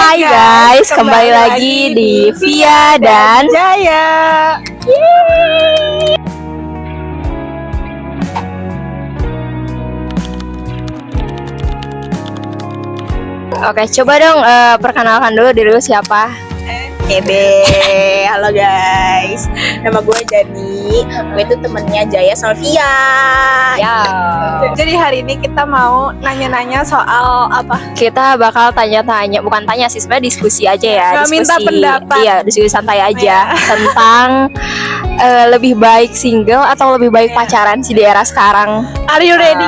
Hai guys, kembali lagi di Via dan Jaya. Oke, coba dong perkenalkan dulu diri lu siapa? Ebe, halo guys. Nama gue Jani. Gue itu temennya Jaya Salvia. Ya. Jadi hari ini kita mau nanya-nanya soal apa? Kita bakal tanya-tanya, bukan tanya sih, sebenarnya diskusi aja ya. Nggak minta pendapat. Iya, diskusi santai aja tentang lebih baik single atau lebih baik pacaran sih di era sekarang. Are you ready?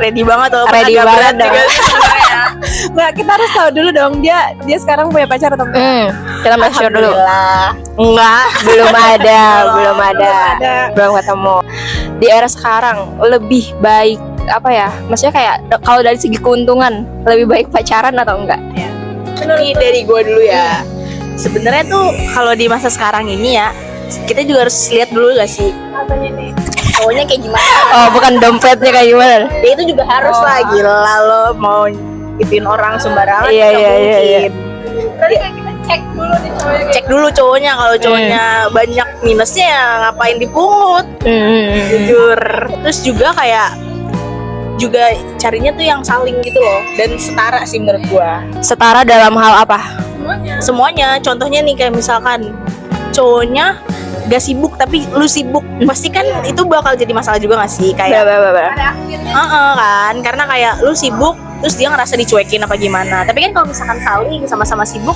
Ready banget tuh. Ready agak banget berat dong. juga sih sebenarnya. Nggak, kita harus tahu dulu dong dia sekarang punya pacar atau enggak? Kita make sure dulu. Alhamdulillah. Enggak, belum ada, belum ada, ada. belum ketemu. Di era sekarang lebih baik apa ya? Maksudnya kayak kalau dari segi keuntungan lebih baik pacaran atau enggak? Ini dari gue dulu ya. Sebenarnya tuh kalau di masa sekarang ini ya, kita juga harus lihat dulu gak sih Apanya nih? cowoknya kayak gimana. Oh, bukan dompetnya kayak gimana? Ya itu juga harus lah, gila lo mau ituin orang sembarangan. Iya, nggak iya, iya, iya. mungkin. Berarti kayak kita cek dulu nih cowoknya. Cek dulu cowoknya, kalau cowoknya banyak minusnya ya ngapain dipungut, jujur. Terus juga kayak juga carinya tuh yang saling gitu loh, dan setara sih menurut gua. Setara dalam hal apa? Semuanya, contohnya nih kayak misalkan cowoknya gak sibuk tapi lu sibuk, pasti kan itu bakal jadi masalah juga gak sih, kayak kan, karena kayak lu sibuk terus dia ngerasa dicuekin apa gimana. Tapi kan kalau misalkan saling sama-sama sibuk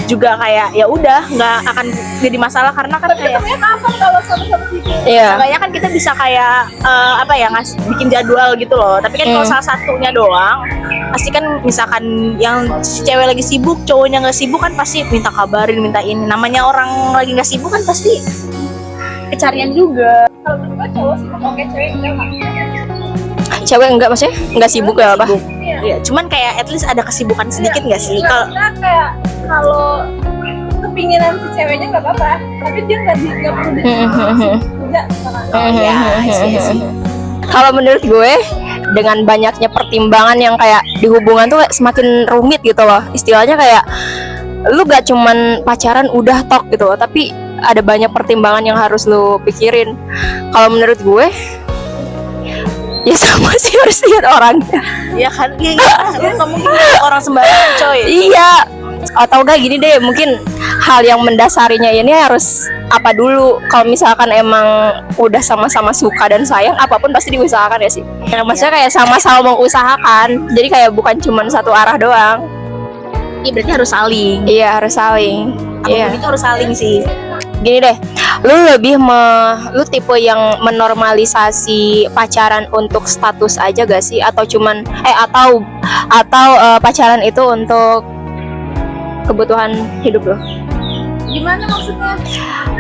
juga kayak ya udah nggak akan jadi masalah, karena kan kayak Kapan kalau sama-sama sibuk? Iya. seenggaknya kan kita bisa kayak apa ya, bikin jadwal gitu loh. Tapi kan kalau salah satunya doang, pasti kan misalkan yang si cewek lagi sibuk, cowoknya nggak sibuk, kan pasti minta kabarin, minta ini. Namanya orang lagi nggak sibuk kan pasti kecarian juga. Kalau menurut gue cowok sibuk oke, cewek enggak. Cewek enggak, maksudnya enggak sibuk ya apa? Iya, cuman kayak at least ada kesibukan sedikit nggak sih? Kalau Karena kayak kalau kepinginan si ceweknya nggak apa-apa, tapi dia nggak perlu kerja. Kalau menurut gue, dengan banyaknya pertimbangan yang kayak di hubungan tuh kayak semakin rumit gitu loh. Istilahnya kayak lu gak cuman pacaran udah tok gitu loh, tapi ada banyak pertimbangan yang harus lu pikirin. Kalau menurut gue, ya sama sih, harus lihat orangnya. ya kan, iya, lu nggak mungkin lihat orang sembarangan coy. Iya, atau enggak gini deh, mungkin hal yang mendasarinya ini harus apa dulu. Kalau misalkan emang udah sama-sama suka dan sayang, apapun pasti diusahakan ya sih. Ya, maksudnya kayak sama-sama mengusahakan, jadi kayak bukan cuma satu arah doang. Iya, berarti harus saling. Iya, harus saling. Apapun Iya. itu harus saling sih. Gini deh, lu tipe yang menormalisasi pacaran untuk status aja gak sih, atau cuman atau pacaran itu untuk kebutuhan hidup lo? Gimana maksudnya?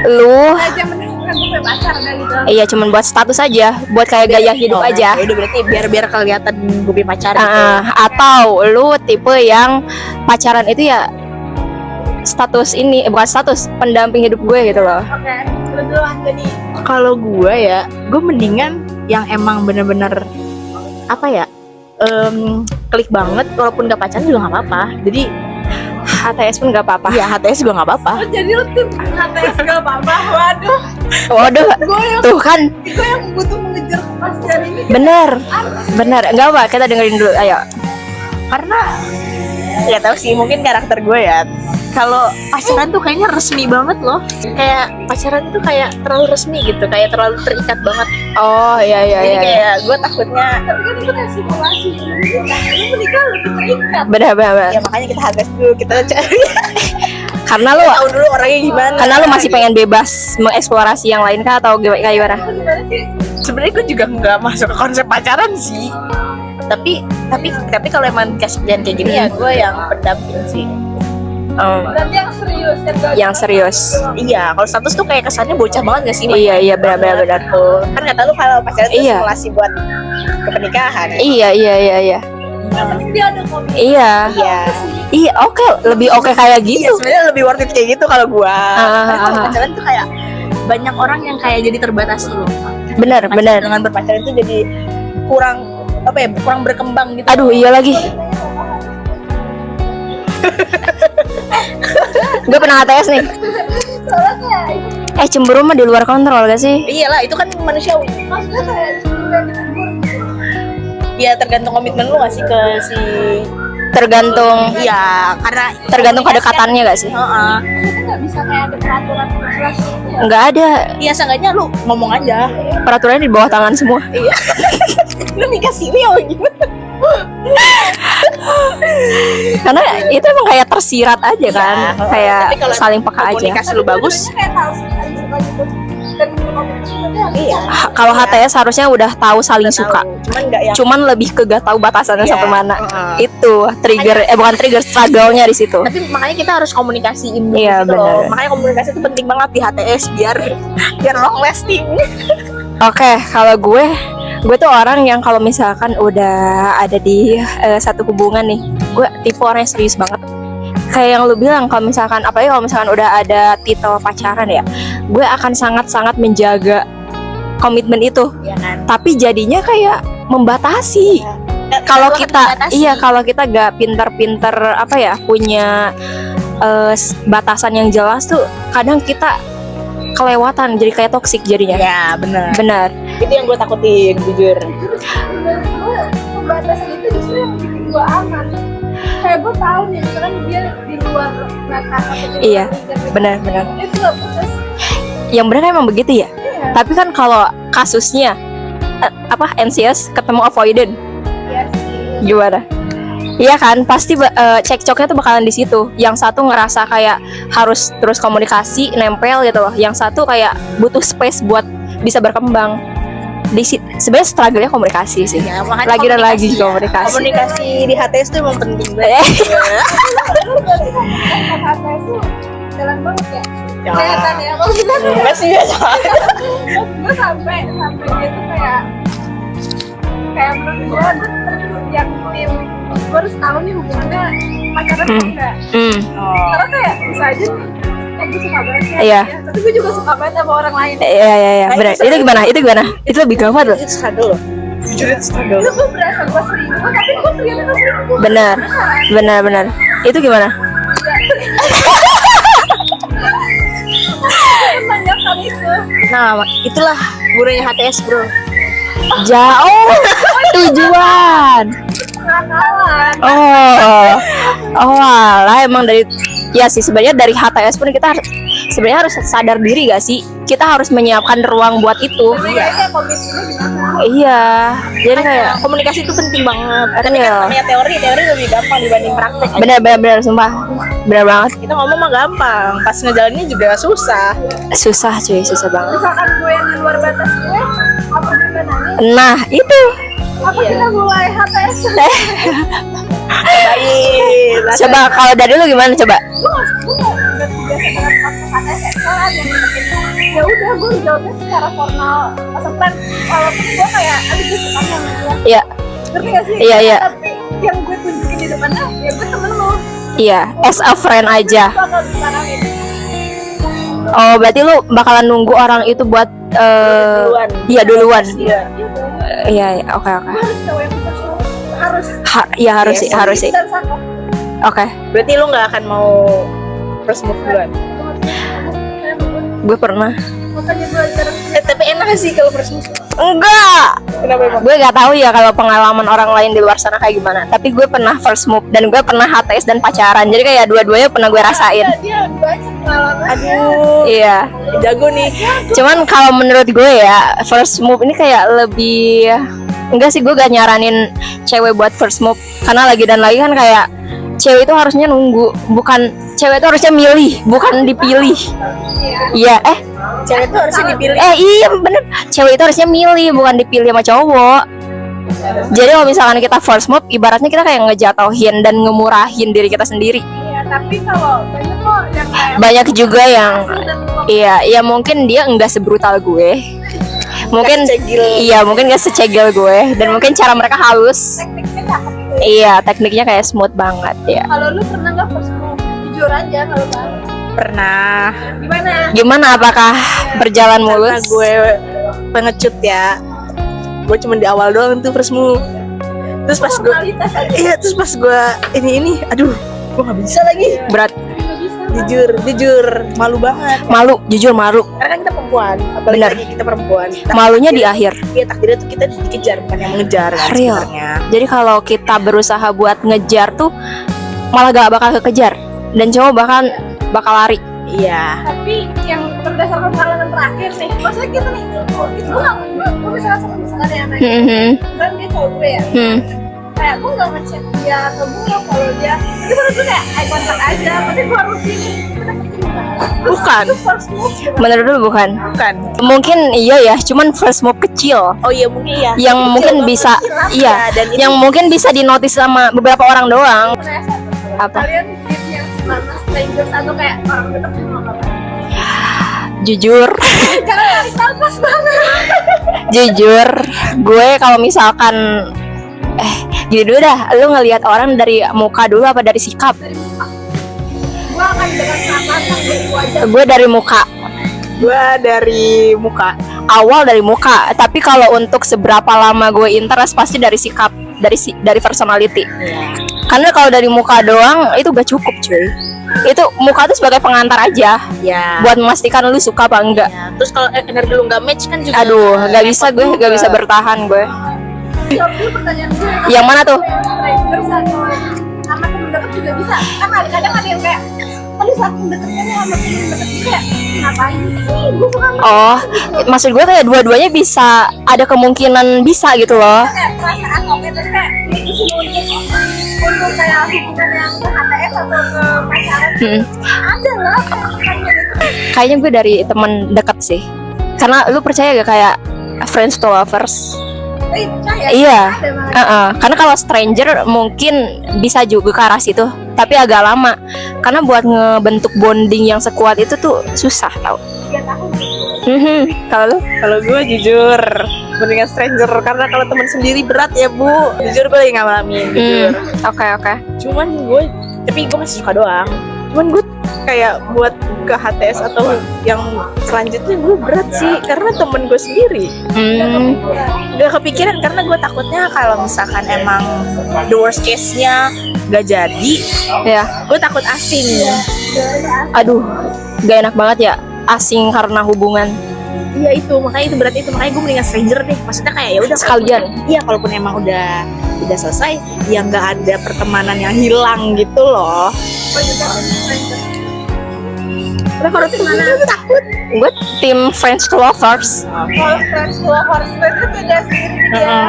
Lu Aja mending bukan gue punya pacar udah gitu. iya cuman buat status aja, buat kayak gaya hidup aja. Ya udah, berarti biar kelihatan gue punya pacar gitu. Atau lu tipe yang pacaran itu ya status ini, bukan status, pendamping hidup gue gitu loh. Oke, lu duluan jadi. Kalau gue ya, gue mendingan yang emang bener-bener apa ya, klik banget, walaupun gak pacaran juga nggak apa-apa. Jadi HTS pun gak apa-apa. ya HTS juga nggak apa-apa. Oh, jadi lu tim HTS gak apa-apa. Waduh, Waduh, gue yang tuh kan butuh mengejar kepastian ini. bener, nggak apa, kita dengerin dulu, ayo. Karena nggak tahu sih, mungkin karakter gue ya. Kalau pacaran tuh kayaknya resmi banget loh. Kayak pacaran tuh kayak terlalu resmi gitu, kayak terlalu terikat banget. Oh iya. Jadi kayak gue takutnya, Tapi kan itu kayak simulasi. Lu menikah lebih terikat. bener. ya makanya kita HTS dulu, kita cari Karena lu tahu dulu orangnya gimana. Karena lu masih pengen bebas mengeksplorasi yang lain kah, atau kayak gimana? Gimana sih? Sebenarnya gue juga nggak masuk ke konsep pacaran sih. Tapi kalau emang kayak gini ya gue yang pendamping sih. Dan yang serius, Yang serius. Iya, kalau status tuh kayak kesannya bocah banget gak sih? Iya, benar. Tuh. Kan kata lu kalau pacaran tuh Iya. simulasi buat ke pernikahan. Iya. yang penting dia ada komitmen. Iya. Iya, oke, lebih oke kayak Iya, gitu. sebenarnya lebih worth it kayak gitu kalau gua. Karena kalau Ah. pacaran tuh kayak banyak orang yang kayak jadi terbatasi loh. Bener. Dengan berpacaran itu jadi kurang apa ya, kurang berkembang gitu. Aduh, iya lagi. Gue pernah HTS nih. Soalnya kayak Cemburu mah di luar kontrol gak sih? Iyalah, itu kan manusiawi. maksudnya kayak cemburu gitu. Ya tergantung komitmen lu gak sih ke si. Tergantung Iya, karena tergantung komunikasi kedekatannya gak sih? kan. Heeh. Kita nggak bisa kayak ada peraturan jelas gitu ya. Nggak ada, Iya, seenggaknya lu ngomong aja. peraturannya di bawah tangan semua. Iya. Lu nikah siri apa gimana? Karena itu emang kayak tersirat aja kan, kayak Tapi kalau saling peka aja. komunikasi lu bagus. Sebenarnya kayak tahu saling suka gitu dan berkomunikasi tapi harus Iya. Kalau HTS harusnya udah tahu saling Udah suka. tahu. Cuman enggak yang Cuman lebih ke gak tahu batasannya Iya, sampai mana. heeh. Itu trigger, bukan trigger, struggle-nya di situ. tapi makanya kita harus komunikasiin dulu Iya, gitu loh. benar. Makanya komunikasi itu penting banget di HTS biar long lasting. Oke, kalau gue tuh orang yang kalau misalkan udah ada di satu hubungan nih, gue tipe orang yang serius banget. Kayak yang lu bilang, kalau misalkan apalagi kalau misalkan udah ada titel pacaran ya, gue akan sangat-sangat menjaga komitmen itu. Iya kan? Tapi jadinya kayak membatasi. Kalau kita kalau kita gak pinter-pinter apa ya, punya batasan yang jelas tuh, kadang kita kelewatan, jadi kayak toksik jadinya. Ya, benar. Benar. Itu yang gue takutin, jujur. menurut gue pembatasan itu justru yang bikin gue aman. Kayak gue tahu nih misalkan dia di luar batas atau di luar Iya, lingkungan, benar. itu gak putus. Yang benar kan emang begitu ya. Iya. Tapi kan kalau kasusnya anxious ketemu avoided, Iya sih. gimana? Iya kan, pasti cekcoknya tuh bakalan di situ. Yang satu ngerasa kayak harus terus komunikasi, nempel gitu loh. Yang satu kayak butuh space buat bisa berkembang. Sebenarnya struggle-nya komunikasi sih. Ya, makanya Lagi dan lagi komunikasi ya. komunikasi. Komunikasi di HTS tuh emang penting banget. Lu berarti kan kata itu jalan banget ya. Ya. Kelihatan ya maksudnya. Enggak sih biasa. Maksud gue sampai dia tuh kayak menurut gue yang tim gue harus tahu nih hubungannya pacaran atau enggak. Karena kayak bisa aja nih gue suka banget ya, Iya. ya, tapi gue juga suka banget sama orang lain. Iya, benar. Itu gimana? Itu lebih gawat loh. Itu struggle loh. Jujur itu struggle. Itu gue berasa gue selingkuh tapi gue ternyata gak selingkuh. Benar. Itu gimana? Menanyakan itu. Nah, itulah gunanya HTS, bro. Jauh tujuan. Kenakalan. Oh alah, emang dari ya sih sebenarnya dari HTS pun kita sebenarnya harus sadar diri gak sih? Kita harus menyiapkan ruang buat itu. Kayak komitmennya gimana? Iya, jadi kayak Komunikasi itu penting banget. Tapi Iya. kan namanya teori lebih gampang dibanding praktek. benar sumpah, benar banget. Kita ngomong mah gampang, pas ngejalaninnya juga susah. Susah cuy, susah banget. Misalkan gue yang di luar batas gue, apa gimana nih? Nah itu, Apa kita mulai HTS? Baik. coba kalau dari lu gimana coba? Gue nggak biasa dengan konsep HTS ya. Soalnya yang penting ya udah gue jawabnya secara formal. Maksudnya walaupun gue kayak aduh gue suka sama dia. Iya, Ngerti gak sih? Iya. Tapi yang gue tunjukin di depannya ya gue temen lo. iya, as a friend aja. Gue bakal disaranin. Oh berarti lu bakalan nunggu orang itu buat Duluan. Iya duluan. Iya. Iya, oke. Gue harus cowok yang putus lo. Harus. Iya harus Yes, sih, harus sih. Dan sama. Oke, Berarti lu nggak akan mau first move duluan. gue pernah. Makanya belajar. Tapi enak sih kalau first move. Enggak. Kenapa emang? Gue gak tahu ya kalau pengalaman orang lain di luar sana kayak gimana. Tapi gue pernah first move dan gue pernah HTS dan pacaran. Jadi kayak dua-duanya pernah gue rasain. Dia banyak pengalaman. Aduh, Iya. jago nih. Cuman kalau menurut gue ya first move ini kayak lebih enggak sih, gue gak nyaranin cewek buat first move karena lagi dan lagi kan kayak cewek itu harusnya nunggu, bukan cewek itu harusnya milih, bukan dipilih. Iya, Cewek tuh harusnya dipilih. iya bener. Cewek itu harusnya milih, bukan dipilih sama cowok. Jadi kalau misalkan kita first move, ibaratnya kita kayak ngejatuhin dan ngemurahin diri kita sendiri. Iya, tapi kalau banyak kok yang kayak Banyak juga yang dan iya mungkin dia enggak sebrutal gue. Mungkin secegil. iya, mungkin gak secegel gue dan mungkin cara mereka halus. tekniknya cakep gitu. Iya, tekniknya kayak smooth banget ya. Kalau lu pernah nggak first move? Jujur aja kalau baru. Pernah. Gimana? Gimana, apakah berjalan Karena mulus? gue pengecut ya. Gue cuma di awal doang tuh first move. Terus pas gue Formalitas aja. iya, terus pas gue ini aduh, gue nggak bisa lagi. Berat. jujur malu banget. Malu, jujur malu. Karena kan kita perempuan, apalagi Bener. lagi kita perempuan. Malunya di akhir. Iya, takdirnya tuh kita dikejar bukan yang mengejar kan Real. sebenarnya. Jadi kalau kita berusaha buat ngejar tuh malah gak bakal kekejar dan cowok bakal lari. Iya. Tapi yang berdasarkan pengalaman terakhir nih, maksudnya kita nih, gue misalkan ya nanya, kan dia cowok gue ya, kayak gue nggak ngechat dia atau gue kalau dia, itu menurut gue kayak eye contact aja, tapi gue harus gini, Bukan. Itu first move. Menurut lu bukan? Bukan. Mungkin iya ya, cuman first move kecil Oh iya mungkin ya. yang mungkin bisa iya, dan itu yang mungkin bisa dinotis sama beberapa orang doang. Apa? Kalian tim yang sama strangers atau kayak orang dekat sama apa? Jujur, Karena harus pas banget. jujur, gue kalau misalkan gini dulu dah, lu ngelihat orang dari muka dulu apa dari sikap? Gue akan dengan sangat matang dari wajah. Gue dari muka. gue dari muka. Awal dari muka, tapi kalau untuk seberapa lama gue interest pasti dari sikap, dari personality. Karena kalau dari muka doang itu gak cukup, cuy. Itu muka tuh sebagai pengantar aja Ya. buat memastikan lu suka apa enggak. Ya. Terus kalau energi lu nggak match kan juga. Aduh, gak bisa gue, gak bisa bertahan gue. Jawab dulu pertanyaan gue. Yang mana tuh? Strangers atau sama temen deket juga bisa. Kan kadang ada yang kayak, tadi saat mendekatnya nih sama temen deket gue kayak, ngapain sih? Gue suka sama Oh, maksud gue kayak dua-duanya bisa, ada kemungkinan bisa gitu loh. kayak perasaan oke terus kayak itu sih untuk kayak hubungan yang ke HTS atau ke pacaran ada lah hubungannya gitu. Kayaknya gue dari temen deket sih. Karena lu percaya gak kayak friends to lovers? Percaya Iya. ada malah. Karena kalau stranger mungkin bisa juga ke arah situ, tapi agak lama. Karena buat ngebentuk bonding yang sekuat itu tuh susah tau. 3 tahun Kalau lu? Kalau gue jujur mendingan stranger karena kalau teman sendiri berat ya bu. Jujur gue lagi ngalamin jujur. Oke. Cuman tapi gue masih suka doang. Cuman gue kayak buat ke HTS atau yang selanjutnya gue berat sih karena temen gue sendiri. Gak kepikiran karena gue takutnya kalau misalkan emang the worst case-nya gak jadi, Ya. gue takut asing. Aduh, gak enak banget ya asing karena hubungan. Iya itu makanya gue mendingan stranger deh. Maksudnya kayak ya udah Sekalian. Iya kalaupun emang udah selesai ya nggak ada pertemanan yang hilang gitu loh. Udah kalau tim mana takut. Gue tim friends to lovers. kalau friends to lovers itu beda sendiri dia.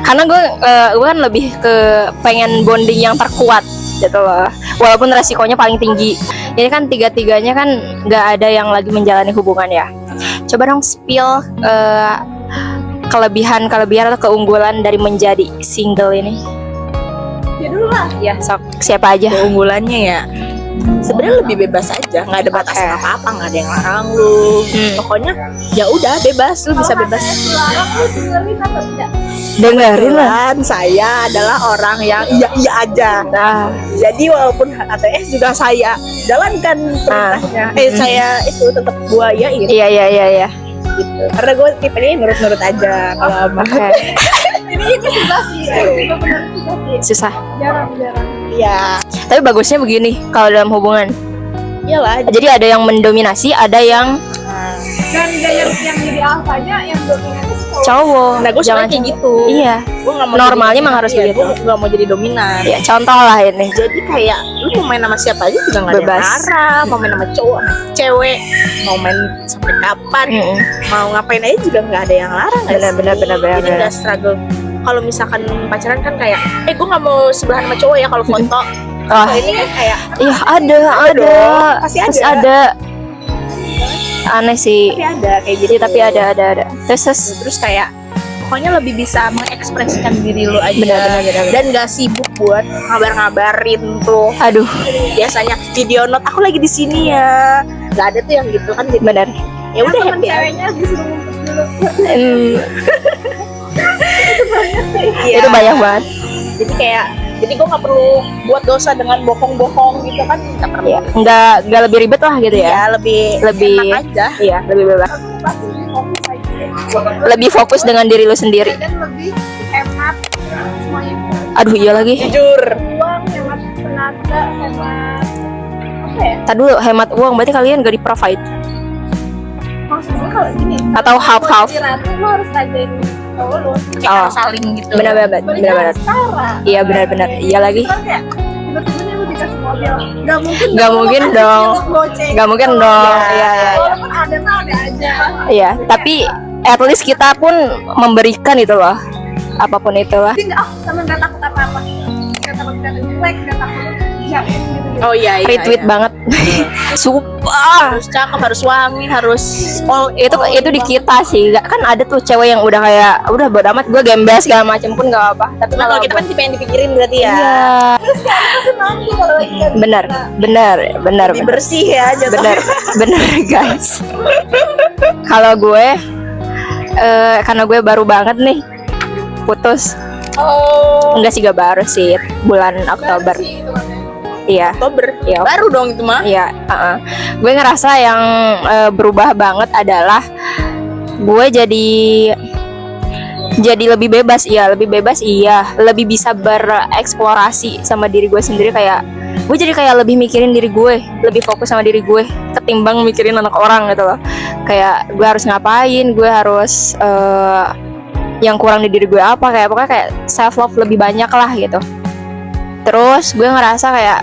Karena gue kan lebih ke pengen bonding yang terkuat gitu loh. Walaupun resikonya paling tinggi. Ini kan tiga-tiganya kan nggak ada yang lagi menjalani hubungan ya. Coba dong spill kelebihan atau keunggulan dari menjadi single ini. Ya dulu lah. Ya, sok siapa aja? Keunggulannya ya sebenarnya lebih bebas aja, nggak ada batasan Oke. apa-apa, nggak ada yang larang lu. Pokoknya ya udah bebas, lu bisa bebas. Selarang lu dengerin atau tidak? Dengerin lah. Dan saya adalah orang yang iya aja. Nah, Jadi walaupun ATS juga saya jalankan perintahnya. Saya itu tetap gua yain iya. gitu. Karena gue tipenya nurut-nurut aja kalau sama. Oke. Ini susah sih. Ini benar susah sih. Susah. Jarang. Iya, Tapi bagusnya begini kalau dalam hubungan. iyalah. Jadi ada yang mendominasi, ada yang Dan gaya yang jadi alfanya yang dominan itu cowok. Nah, gue Jangan sebenarnya kayak gitu. Iya. Gue nggak mau Normalnya jadi emang harus dominan. begitu. Gue nggak mau jadi dominan. Ya, contoh lah ini. Jadi kayak lu mau main sama siapa aja juga nggak ada yang Bebas. larang. Mau main sama cowok, sama cewek, mau main sampai kapan, mau ngapain aja juga nggak ada yang larang. nggak sih? Benar. Jadi nggak struggle. Kalau misalkan pacaran kan kayak, gue nggak mau sebelahan sama cowok ya kalau foto. Oh, Kalau ini kan kayak, iya ada. dong, pasti ada. Aneh sih. tapi ada kayak gitu. Iya, tapi ada. Terus Terus kayak pokoknya lebih bisa mengekspresikan diri lu aja. Benar. Dan gak sibuk buat ngabarin tuh. aduh, Biasanya video note aku lagi di sini ya. Gak ada tuh yang gitu kan. Jadi benar. ya udah temen happy aja. ceweknya disuruh ngumpet dulu. Iya. Itu banyak banget. Jadi kayak gue nggak perlu buat dosa dengan bohong-bohong gitu kan. Nggak perlu. Ya, nggak lebih ribet lah gitu ya. Iya, lebih enak aja. Iya, lebih bebas. Pasti lebih fokus aja. Lebih fokus dengan diri lu sendiri. Dan lebih hemat semuanya. Aduh, iya lagi. Jujur. Uang, hemat tenaga, hemat ya? Tadi dulu hemat uang berarti kalian gak di provide Maksud gue kalau gini, atau half-half? jadi ratu lu harus rajain cowok lu. Kayak Oh. harus saling gitu. Benar-benar. Benar setara. Iya benar-benar. Iya lagi. Kan kayak tiba-tiba nih lu dikasih mobil, nggak mungkin Nggak lu mungkin kasih dong. cilok goceng. Nggak mungkin dong. Iya, iya. Walaupun ada mah ada aja. Iya, tapi at least kita pun memberikan itu loh. Apapun itulah. Jadi nggak, sama nggak takut apa-apa. Nggak takut kata jelek, nggak takut jatuhin gitu. Oh iya. Retweet banget. Sumpah. Harus cakep, harus wangi, harus all Itu di kita sih. Nggak- kan ada tuh cewek yang udah kayak udah bodo amat gue gembel segala macam pun gak apa. Tapi Nah, kalau kita kan tipe yang dipikirin berarti ya. iya. Pasti nanti kalau lagi nggak bisa. Benar. Lebih bersih ya jatuhnya. Bener guys. Kalau gue karena gue baru banget nih putus. Oh. Enggak sih, gak baru sih, bulan Oktober. Baru sih itu makanya. Iya. Oktober. Iya. Baru dong itu mah. Iya, gue ngerasa yang berubah banget adalah gue jadi lebih bebas, lebih bisa bereksplorasi sama diri gue sendiri. Kayak gue jadi kayak lebih mikirin diri gue, lebih fokus sama diri gue ketimbang mikirin anak orang gitu loh. Kayak gue harus ngapain, gue harus yang kurang di diri gue apa, kayak pokoknya kayak self love lebih banyak lah gitu. Terus gue ngerasa kayak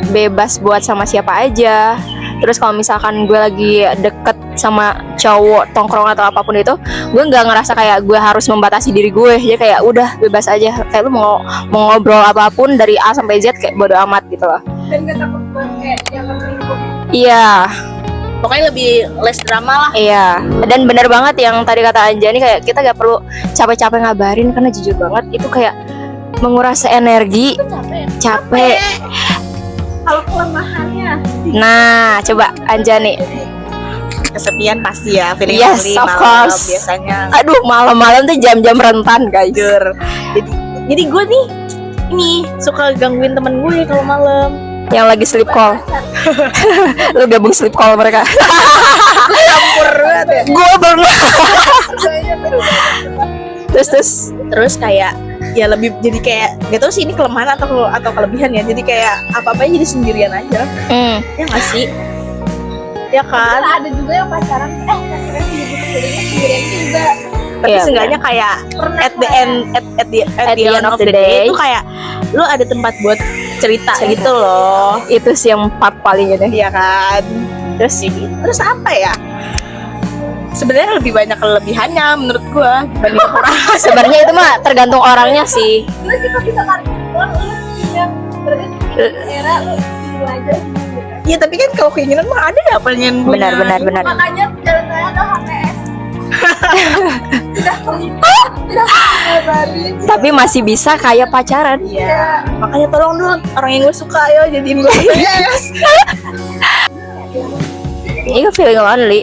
bebas buat sama siapa aja. Terus kalau misalkan gue lagi deket sama cowok tongkrong atau apapun itu, gue nggak ngerasa kayak gue harus membatasi diri gue. Jadi kayak udah bebas aja. Kayak lu mau ngobrol apapun dari A sampai Z kayak bodo amat gitu loh. Dan nggak takut buat kayak yang terlingkup. Iya, Pokoknya lebih less drama lah. iya. Dan benar banget yang tadi kata Anjani, kayak kita gak perlu capek-capek ngabarin, karena jujur banget itu kayak menguras energi, Itu capek. capek. Kalau kelemahannya sih. Nah, coba Anjani. Kesepian pasti ya, feeling Yes, lonely of malam course. biasanya. Aduh, malam-malam tuh jam-jam rentan, guys. Jujur. Jadi gue nih ini suka gangguin temen gue kalau malam. Yang lagi sleep call. Lu gabung sleep call mereka. Campur banget ya. Gue pernah. Kayaknya baru Terus Terus kayak ya lebih jadi kayak gak tau sih ini kelemahan atau kelebihan ya. Jadi kayak apa-apa jadi sendirian aja. Ya nggak sih? Ya kan? ada juga yang pacaran pacaran sendirian juga. Tapi Iya, seenggaknya kayak Pernah at the end of the day itu kayak lu ada tempat buat cerita gitu loh. itu sih yang part paling ini. Iya kan? Terus apa ya? Sebenarnya lebih banyak kelebihannya menurut gua dibanding kekurangan. Sebenarnya itu mah tergantung orangnya sih. Lu juga bisa tarik doang lu yang berarti era lu dulu aja gitu. Iya tapi kan kalau keinginan mah ada ya pengen punya. Benar. Makanya jalan saya ada HTS. Tidak terlibat, tidak terlibat. Tapi masih bisa kayak pacaran. Iya. Makanya tolong dong orang yang gue suka ya jadiin gue yes. Ini feeling lonely.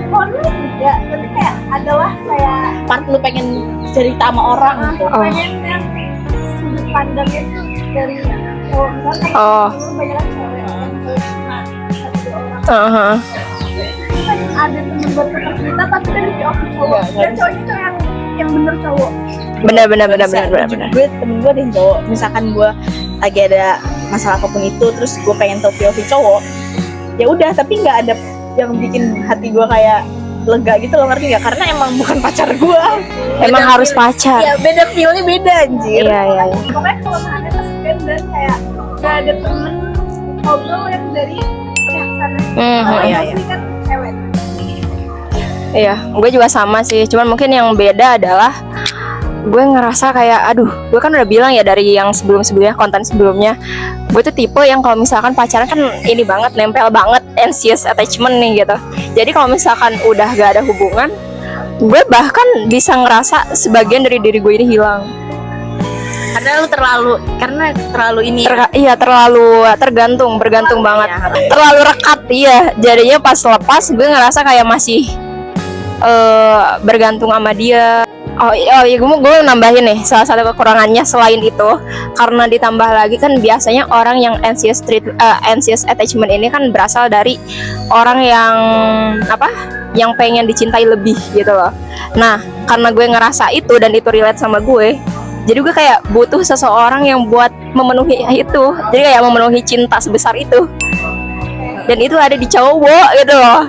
Lonely juga, tapi kayak adalah kayak Part lu pengen cerita sama orang gitu. pengen yang sudut pandangnya tuh dari cowok misalkan Oh. banyak kan cewek yang cuma satu dua orang. Kan ada temen buat tetap cerita tapi dari cowok ke cowok dan cowoknya tuh yang bener cowok. Benar. Gue temen gue ada yang cowok. Misalkan gue lagi ada masalah apapun itu, terus gue pengen tahu POV cowok. Ya udah, tapi nggak ada yang bikin hati gue kayak lega gitu loh, ngerti nggak? Karena emang bukan pacar gue. Emang harus pacar. Iya, beda feelnya beda anjir. Iya. Pokoknya kalau ada kesepian dan kayak gak ada temen ngobrol yang dari pihak sana. Kalau iya, pasti kan cewek. Iya, gue juga sama sih. Cuman mungkin yang beda adalah gue ngerasa kayak, aduh, gue kan udah bilang ya dari yang sebelumnya, konten sebelumnya, gue tuh tipe yang kalau misalkan pacaran kan ini banget, nempel banget, anxious attachment nih gitu. Jadi kalau misalkan udah gak ada hubungan, gue bahkan bisa ngerasa sebagian dari diri gue ini hilang. Karena lu terlalu ini. Iya, terlalu bergantung banget. Ya. Terlalu rekat, iya. Jadinya pas lepas gue ngerasa kayak masih bergantung sama dia. Oh iya, gue nambahin nih salah satu kekurangannya selain itu, karena ditambah lagi kan biasanya orang yang anxious attachment ini kan berasal dari orang yang pengen dicintai lebih gitu loh. Nah, karena gue ngerasa itu dan itu relate sama gue, jadi gue kayak butuh seseorang yang buat memenuhi itu. Jadi kayak memenuhi cinta sebesar itu. dan itu ada di cowok gitu loh.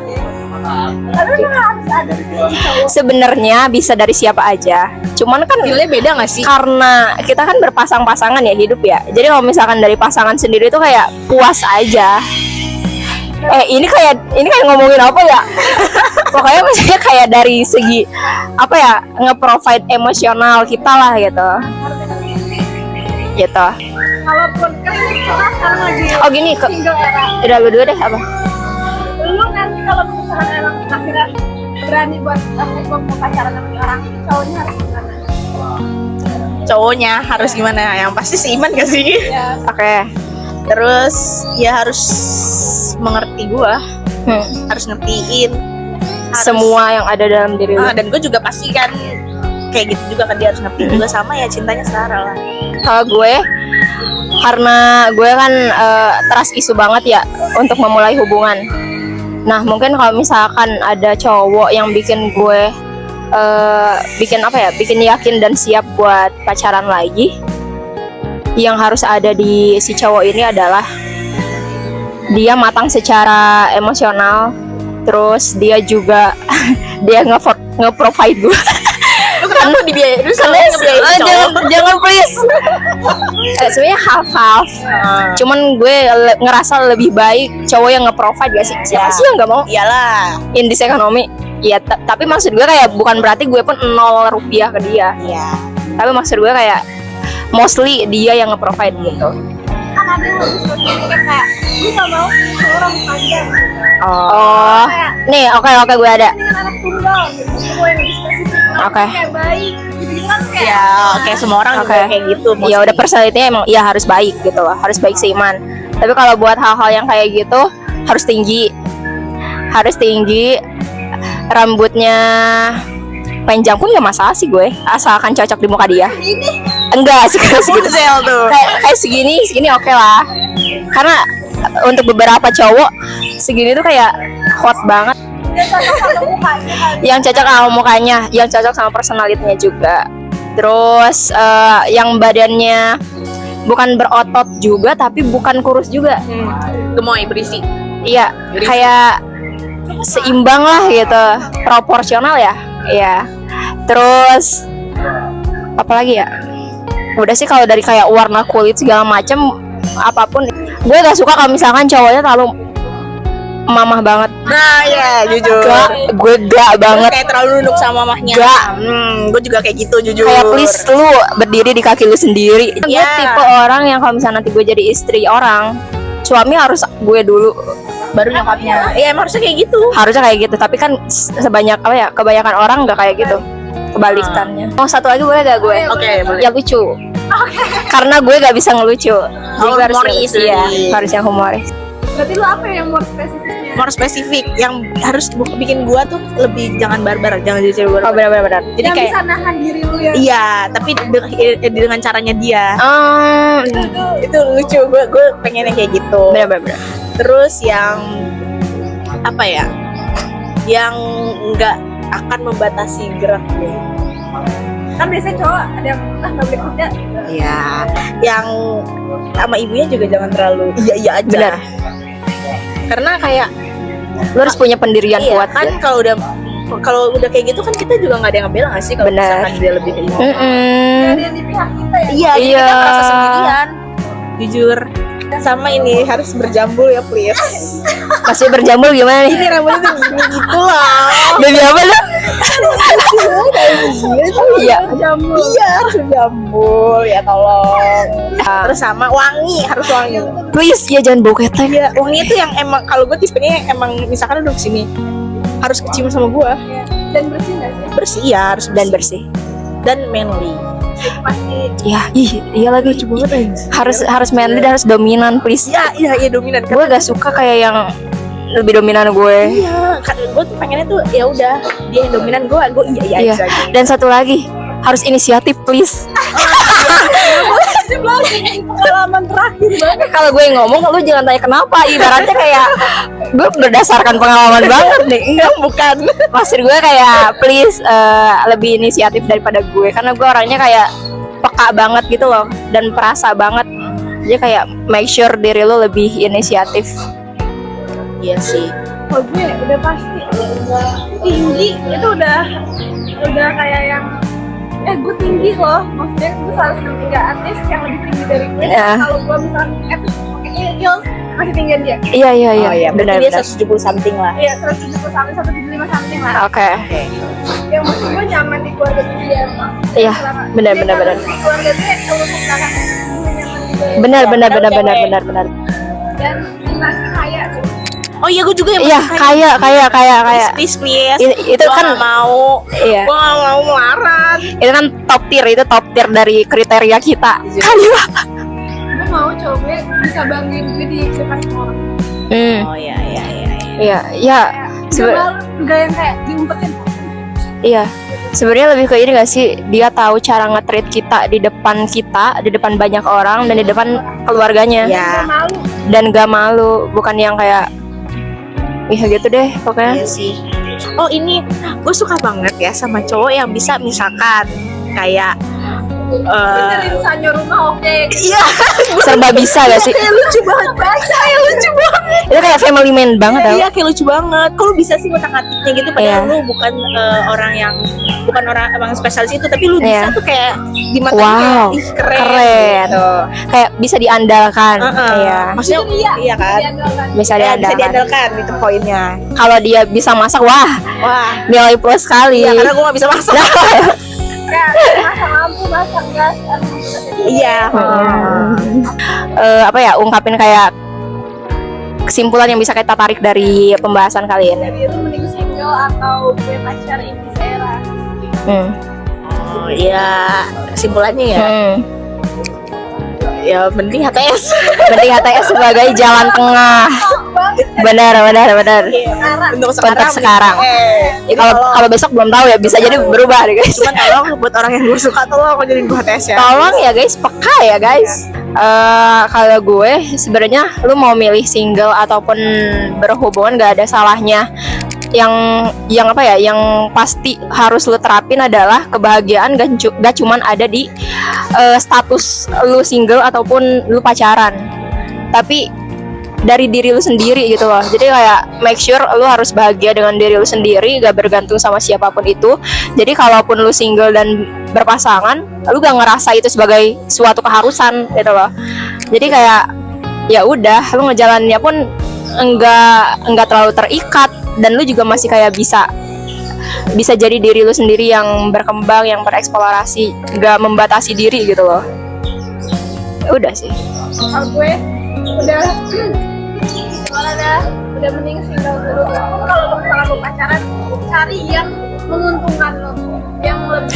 Tapi emang harus ada di cowok. Sebenarnya bisa dari siapa aja, cuman kan Feelnya beda gak sih? karena kita kan berpasang-pasangan ya hidup ya, jadi kalau misalkan dari pasangan sendiri itu kayak puas aja. Ini kayak ngomongin apa ya? Pokoknya maksudnya kayak dari segi apa ya, nge-provide emosional kita lah gitu. Gitu. Kalaupun kan kita sekarang lagi Oh gini, single era. udah lu dulu deh apa? Lu nanti kalau misalnya emang akhirnya berani buat mau pacaran sama orang, cowoknya harus gimana? Cowoknya harus gimana? Yang pasti seiman gak sih? Ya, Oke. Terus ya harus mengerti gua, harus ngertiin harus, Semua yang ada dalam diri lu. dan gue juga pasti kan kayak gitu juga kan, dia harus ngerti juga, sama ya cintanya setara lah. Kalau gue, karena gue kan trust issue banget ya untuk memulai hubungan. Nah mungkin kalau misalkan ada cowok yang bikin gue bikin yakin dan siap buat pacaran lagi, yang harus ada di si cowok ini adalah dia matang secara emosional, terus dia juga dia nge-provide gue. Lu kenapa dibiayain? Lu selalu ngebiayain cowok. Jangan please. Sebenarnya half. Cuman gue ngerasa lebih baik cowok yang nge-provide gak sih? Siapa sih yang gak mau Iyalah. in this economy? Ya tapi maksud gue kayak bukan berarti gue pun 0 rupiah ke dia. Iya. Tapi maksud gue kayak mostly dia yang nge-provide gitu. kan ada yang lebih spesifik kayak gue gak mau seorang panjang gitu. Oh. Nih, oke gue ada. Dengan anak tunggal gitu, gue yang lebih spesifik. Oke. Kayak baik, gitu-gitu kan kayak. Ya, kayak semua orang juga Oke. kayak gitu. Ya udah personality-nya emang ya harus baik gitu loh, harus baik seiman. Tapi kalau buat hal-hal yang kayak gitu harus tinggi, rambutnya panjang pun gak masalah sih gue, asalkan cocok di muka dia. Enggak sih kayak segitu. Full tuh. Kayak segini oke lah. Karena untuk beberapa cowok segini tuh kayak hot banget. Dia cocok sama mukanya kan. Yang cocok sama mukanya, yang cocok sama personalitinya juga. Terus yang badannya bukan berotot juga tapi bukan kurus juga. Gemoy berisi. Iya, kayak seimbang lah gitu, proporsional ya. Iya. Terus apalagi ya? Udah sih kalau dari kayak warna kulit segala macem apapun. Gue gak suka kalau misalkan cowoknya terlalu mamah banget. Nah ya jujur. Gue gak banget. Kayak terlalu nunduk sama mamahnya. Gak. Gue juga kayak gitu jujur. Kayak please lu berdiri di kaki lu sendiri. Gue Ya. tipe orang yang kalau misalnya nanti gue jadi istri orang, suami harus gue dulu. Baru nyokapnya. Iya emang harusnya kayak gitu. Harusnya kayak gitu. Tapi kan sebanyak apa ya? Kebanyakan orang nggak kayak gitu. Kebalikannya. Oh satu lagi boleh gak gue? Oke, boleh. Ya lucu. Karena gue gak bisa ngelucu. Jadi gue harus humoris yang- iya, jadi. harus yang humoris. Berarti lu apa yang more spesifiknya? More spesifik yang harus bikin gua tuh lebih jangan barbar, jangan jadi cewek Oh barbar. benar. Jadi yang kayak bisa nahan diri lu ya. iya, tapi dengan caranya dia. Itu Itu lucu, gue pengennya kayak gitu. benar. Terus yang apa ya? Yang nggak akan membatasi gerak gue. kan biasanya cowok ada yang nggak boleh kerja. Iya. Yang sama ibunya juga jangan terlalu iya aja. Benar. Karena kayak Lu harus punya pendirian iya, kuat kan ya. kalau udah kayak gitu kan kita juga nggak ada yang ngebela nggak sih kalau Benar. misalkan dia lebih dari kita. Nggak ada yang di pihak kita ya. Iya, jadi Iya. kita merasa sendirian. Jujur. Sama ini harus berjambul ya please. Masih berjambul gimana nih? Ini rambutnya tuh gini gitu lah. Demi apa lu? Iya. Jambul. Iya harus berjambul ya tolong. Ah. Terus sama wangi, harus wangi. Please ya jangan bau ketek. Iya, wangi itu yang emang kalau gue tipenya yang emang misalkan duduk sini harus kecium sama gue. Dan bersih nggak sih? Bersih ya, harus Dan bersih. dan manly. Pasti. Ya, iya lagi harus manly dan harus dominan please. Iya dominan. Gue gak suka kayak yang lebih dominan gue. Iya, kan gue tuh pengennya tuh ya udah dia yang dominan gue iya Iya. aja. Dan satu lagi harus inisiatif please. Itu pengalaman terakhir banget. Kalau gue ngomong lu jangan tanya kenapa. Ibaratnya kayak gue berdasarkan pengalaman banget nih. Enggak bukan. Maksud gue kayak please lebih inisiatif daripada gue. Karena gue orangnya kayak peka banget gitu loh dan perasa banget. Jadi kayak make sure diri lu lebih inisiatif. Iya sih. Kalau gue udah pasti tinggi itu udah kayak yang gue tinggi loh, maksudnya gue selalu tiga artis yang lebih tinggi dari gue. Ya. Kalau gue misalnya pakai heels masih tinggian dia. Iya iya iya. Oh iya, Benar berarti dia benar. 170 something lah. Iya, 170 sampai 175 something lah. Oke. Yang maksud gue nyaman di keluarga dia. Iya, benar, Dia benar, benar. di keluarga dia kalau ke belakang gue nyaman di keluarga. Benar benar benar cewek. benar benar benar. Dan dinasti kaya sih. Oh iya, gue juga yang Iya, kaya. Please, please. Itu Gua kan nggak mau. iya. Gue gak mau melarat. Itu kan top tier dari kriteria kita. Kali lah. Gue mau cowok gue bisa banggain gue di depan semua orang. Oh iya. Iya, iya. Gak malu, gak yang kayak diumpetin. Iya. Sebenarnya lebih ke ini gak sih? Dia tahu cara nge-treat kita, di depan banyak orang dan di depan keluarganya. Iya. Gak malu. Dan gak malu, bukan yang kayak gitu deh pokoknya. Iya sih. Oh ini, gue suka banget ya sama cowok yang bisa misalkan kayak Benerin sanyo rumah oke. iya, Serba bisa gak sih? kayak lucu banget. Kayak lucu banget. Itu kayak family man banget tau. Iya, kayak lucu banget. Kalau bisa sih ngotak-ngatiknya gitu, padahal Iya. lu bukan bukan orang emang spesialis itu, tapi lu bisa Iya. tuh kayak di mata Wow, kayak ih, keren. keren. Gitu. Kayak bisa diandalkan. Heeh. Iya. Maksudnya iya kan? Diandalkan. Bisa Ya, bisa diandalkan. diandalkan itu poinnya. Kalau dia bisa masak, wah, Wah, nilai plus sekali. iya karena gue gak bisa masak. Kayak masak lampu, masak gas. Iya. Apa ya, ungkapin kayak kesimpulan yang bisa kita tarik dari pembahasan kali ini. Jadi lu mending single atau gue pacar ini Sarah. Oh iya, kesimpulannya ya. Ya mending HTS. Penting HTS sebagai jalan tengah. Benar. Untuk Konteks sekarang. Ya, kalau besok belum tahu ya, bisa jadi berubah deh guys. Cuman tolong buat orang yang gue suka tolong jadi gue HTS ya. Tolong ya guys, peka ya guys. Kalau gue sebenarnya lu mau milih single ataupun berhubungan gak ada salahnya. Yang apa ya, yang pasti harus lu terapin adalah kebahagiaan gak cuman ada di status lu single ataupun lu pacaran, tapi dari diri lu sendiri gitu loh. Jadi kayak make sure lu harus bahagia dengan diri lu sendiri, gak bergantung sama siapapun itu. Jadi kalaupun lu single dan berpasangan, lu gak ngerasa itu sebagai suatu keharusan gitu loh. Jadi kayak ya udah, lu ngejalaninnya pun enggak terlalu terikat, dan lu juga masih kayak bisa jadi diri lu sendiri yang berkembang, yang bereksplorasi, gak membatasi diri gitu loh. Udah sih. Kalau gue udah mending single dulu. Kalau lo misalnya mau pacaran, cari yang menguntungkan lo,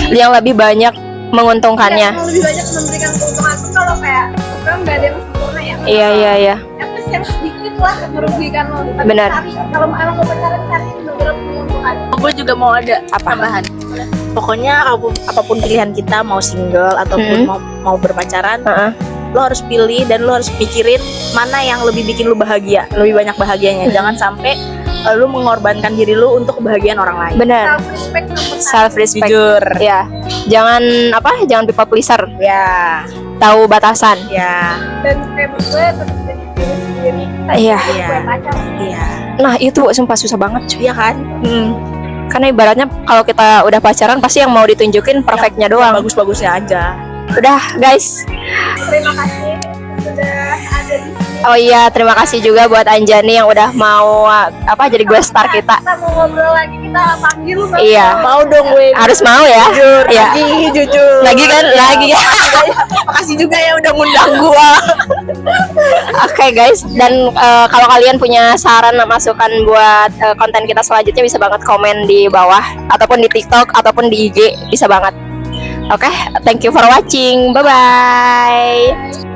Yang lebih banyak menguntungkannya. yang lebih banyak memberikan keuntungan. Kalau kayak kan nggak ada yang sempurna ya. Iya. At least yang sedikit lah merugikan lo. Tapi Benar. cari, kalau emang mau pacaran, cari yang benar-benar menguntungkan. Gue juga mau ada tambahan. Pokoknya apapun pilihan kita, mau single ataupun mau berpacaran, Heeh. lo harus pilih dan lo harus pikirin mana yang lebih bikin lo bahagia, lebih banyak bahagianya. Jangan sampai lo mengorbankan diri lo untuk kebahagiaan orang lain. Benar. Self respect nomor satu. Self respect. Jujur. Ya. Jangan people pleaser. Ya, Tahu batasan. ya, Dan kayak gue tetap jadi diri sendiri. Iya. Iya. Gue pacar. iya, Nah, itu sumpah susah banget cuy. iya kan? Karena ibaratnya kalau kita udah pacaran pasti yang mau ditunjukin perfectnya doang. Bagus-bagusnya aja. Udah, guys. Terima kasih sudah ada di sini. Oh iya, terima kasih juga buat Anjani yang udah mau jadi guest star kita. Kita mau ngobrol lagi, kita panggil lu. Bang. Iya. Mau dong gue. Harus mau ya. Iya. Jujur. Lagi kan? Lagi. Makasih juga ya udah ngundang gua. Oke guys, dan kalau kalian punya saran masukan buat konten kita selanjutnya bisa banget komen di bawah, ataupun di TikTok ataupun di IG bisa banget. Oke, thank you for watching. Bye bye.